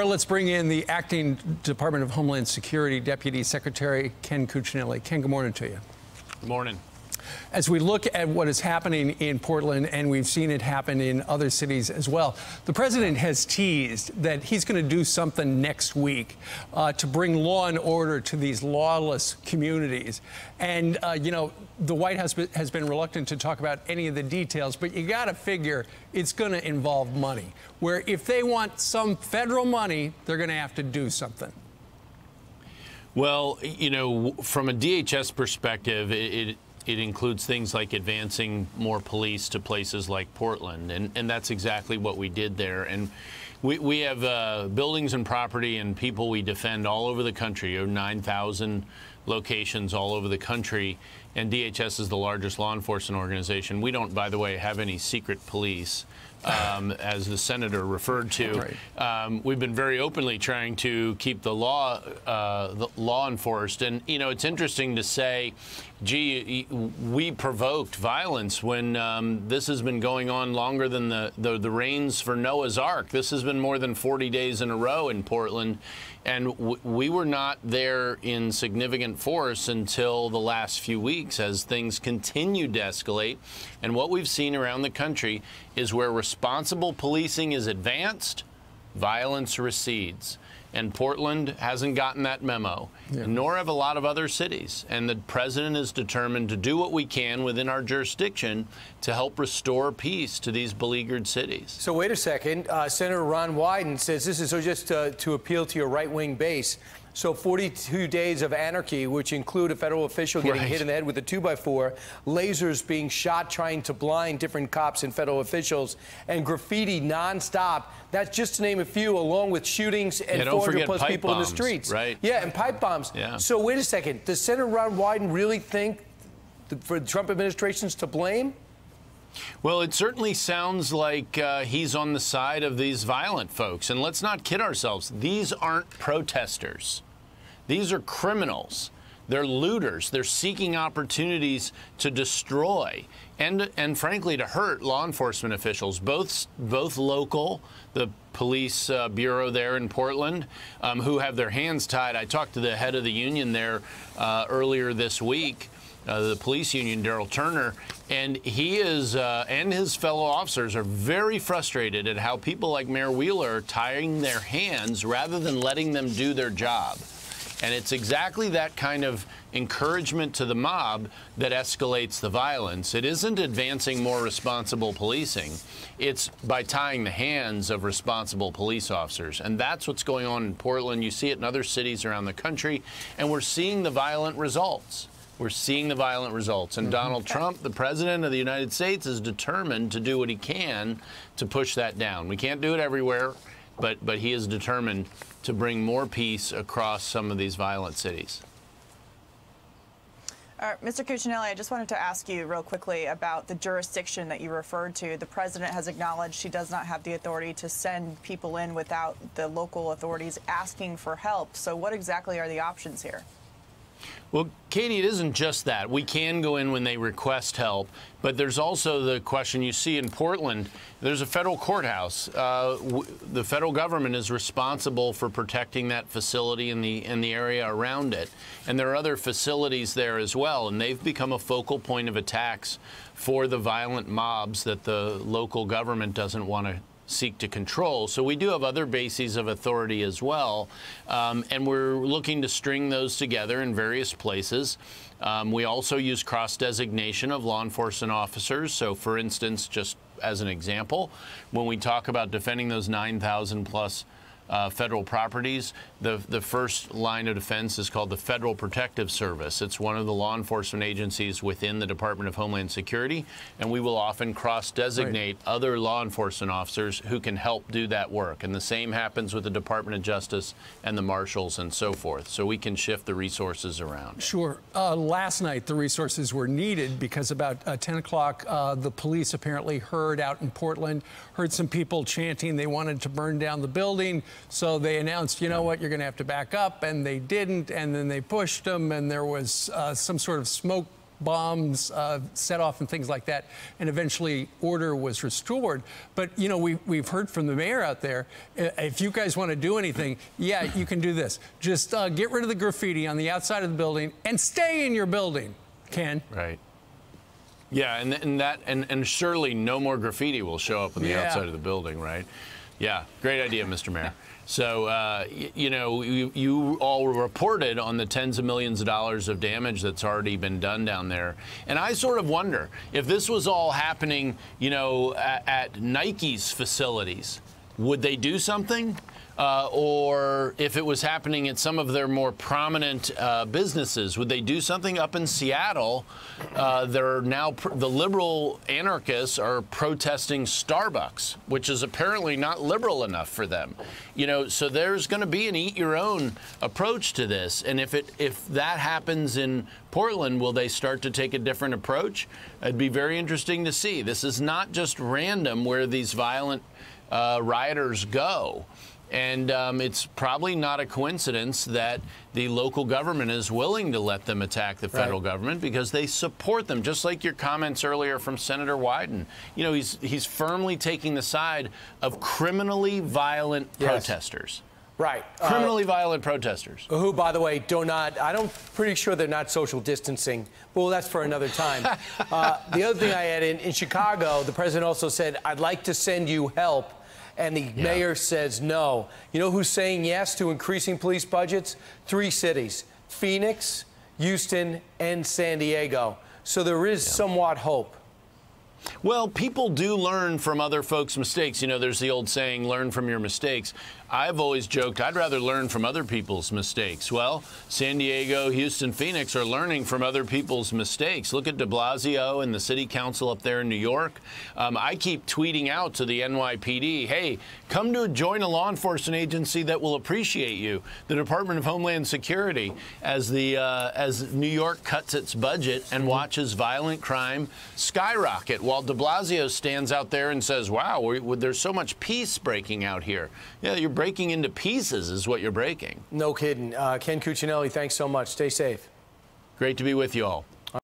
Let's bring in the acting Department of Homeland Security Deputy Secretary Ken Cuccinelli. Ken, good morning to you. Good morning. As we look at what is happening in Portland, and we've seen it happen in other cities as well, the president has teased that he's going to do something next week to bring law and order to these lawless communities. And, you know, the White House has been reluctant to talk about any of the details, but you got to figure it's going to involve money, where if they want some federal money, they're going to have to do something. Well, you know, from a DHS perspective, it includes things like advancing more police to places like Portland, and that's exactly what we did there. And we have buildings and property and people we defend all over the country, 9,000 locations all over the country, and DHS is the largest law enforcement organization. We don't, by the way, have any secret police, as the senator referred to. Right. We've been very openly trying to keep the law enforced, and you know, it's interesting to say, gee, we provoked violence when this has been going on longer than the rains for Noah's Ark. This has been more than 40 days in a row in Portland, and we were not there in significant force until the last few weeks as things continued to escalate. And what we've seen around the country is where responsible policing is advanced, violence recedes. And Portland hasn't gotten that memo, nor have a lot of other cities. And the president is determined to do what we can within our jurisdiction to help restore peace to these beleaguered cities. So wait a second. Senator Ron Wyden says this is just to appeal to your right-wing base. So 42 days of anarchy, which include a federal official getting hit in the head with a 2x4, lasers being shot trying to blind different cops and federal officials, and graffiti nonstop. That's just to name a few, along with shootings and 400-plus people in the streets. Right. Yeah, and pipe bombs. Yeah. So wait a second. Does Senator Ron Wyden really think for the Trump administration's to blame? Well, it certainly sounds like he's on the side of these violent folks. And let's not kid ourselves. These aren't protesters. These are criminals. They're looters. They're seeking opportunities to destroy and frankly, to hurt law enforcement officials, both local, the police bureau there in Portland, who have their hands tied. I talked to the head of the union there earlier this week, the police union, Daryl Turner, and he is and his fellow officers are very frustrated at how people like Mayor Wheeler are tying their hands rather than letting them do their job. And it's exactly that kind of encouragement to the mob that escalates the violence. It isn't advancing more responsible policing. It's by tying the hands of responsible police officers. And that's what's going on in Portland. You see it in other cities around the country. And we're seeing the violent results. We're seeing the violent results. And Donald Trump, the president of the United States, is determined to do what he can to push that down. We can't do it everywhere, but he is determined to bring more peace across some of these violent cities. Mr. Cuccinelli, I just wanted to ask you real quickly about the jurisdiction that you referred to. The president has acknowledged he does not have the authority to send people in without the local authorities asking for help. So what exactly are the options here? Well, Katie, it isn't just that. We can go in when they request help, but there's also the question you see in Portland. There's a federal courthouse. The federal government is responsible for protecting that facility and the area around it. And there are other facilities there as well, and they've become a focal point of attacks for the violent mobs that the local government doesn't want to seek to control. So we do have other bases of authority as well, and we're looking to string those together in various places. We also use cross-designation of law enforcement officers. So, for instance, just as an example, when we talk about defending those 9,000-plus federal properties, the first line of defense is called the Federal Protective Service. It's one of the law enforcement agencies within the Department of Homeland Security, and we will often cross-designate other law enforcement officers who can help do that work. And the same happens with the Department of Justice and the marshals and so forth. So we can shift the resources around. Sure. Last night, the resources were needed because about 10 o'clock, the police apparently heard out in Portland, heard some people chanting they wanted to burn down the building. So they announced, you know what, you're going to have to back up, and they didn't, and then they pushed them, and there was some sort of smoke bombs set off and things like that, and eventually order was restored. But, you know, we've heard from the mayor out there, if you guys want to do anything, yeah, you can do this. Just get rid of the graffiti on the outside of the building and stay in your building, Ken. Right. Yeah, and surely no more graffiti will show up on the outside of the building, right? Yeah, great idea, Mr. Mayor. So, you know, you all reported on the tens of millions of dollars of damage that's already been done down there. And I sort of wonder if this was all happening, you know, at Nike's facilities, would they do something? Or if it was happening at some of their more prominent businesses, would they do something? Up in Seattle, they're now the liberal anarchists are protesting Starbucks, which is apparently not liberal enough for them. You know, so there's going to be an eat your own approach to this. And if that happens in Portland, will they start to take a different approach? It'd be very interesting to see. This is not just random where these violent rioters go. And it's probably not a coincidence that the local government is willing to let them attack the federal government because they support them, just like your comments earlier from Senator Wyden. You know, he's firmly taking the side of criminally violent protesters. Right. Criminally violent protesters. Who, by the way, pretty sure they're not social distancing. Well, that's for another time. The other thing I add in Chicago, the president also said, I'd like to send you help. And the mayor says no. You know who's saying yes to increasing police budgets? 3 cities: Phoenix, Houston, and San Diego. So there is somewhat hope. Well, people do learn from other folks' mistakes. You know, there's the old saying, learn from your mistakes. I've always joked, I'd rather learn from other people's mistakes. Well, San Diego, Houston, Phoenix are learning from other people's mistakes. Look at de Blasio and the city council up there in New York. I keep tweeting out to the NYPD, hey, come to join a law enforcement agency that will appreciate you. The Department of Homeland Security, as New York cuts its budget and watches violent crime skyrocket, while de Blasio stands out there and says, wow, there's so much peace breaking out here. Yeah, you're breaking into pieces is what you're breaking. No kidding. Ken Cuccinelli, thanks so much. Stay safe. Great to be with you all.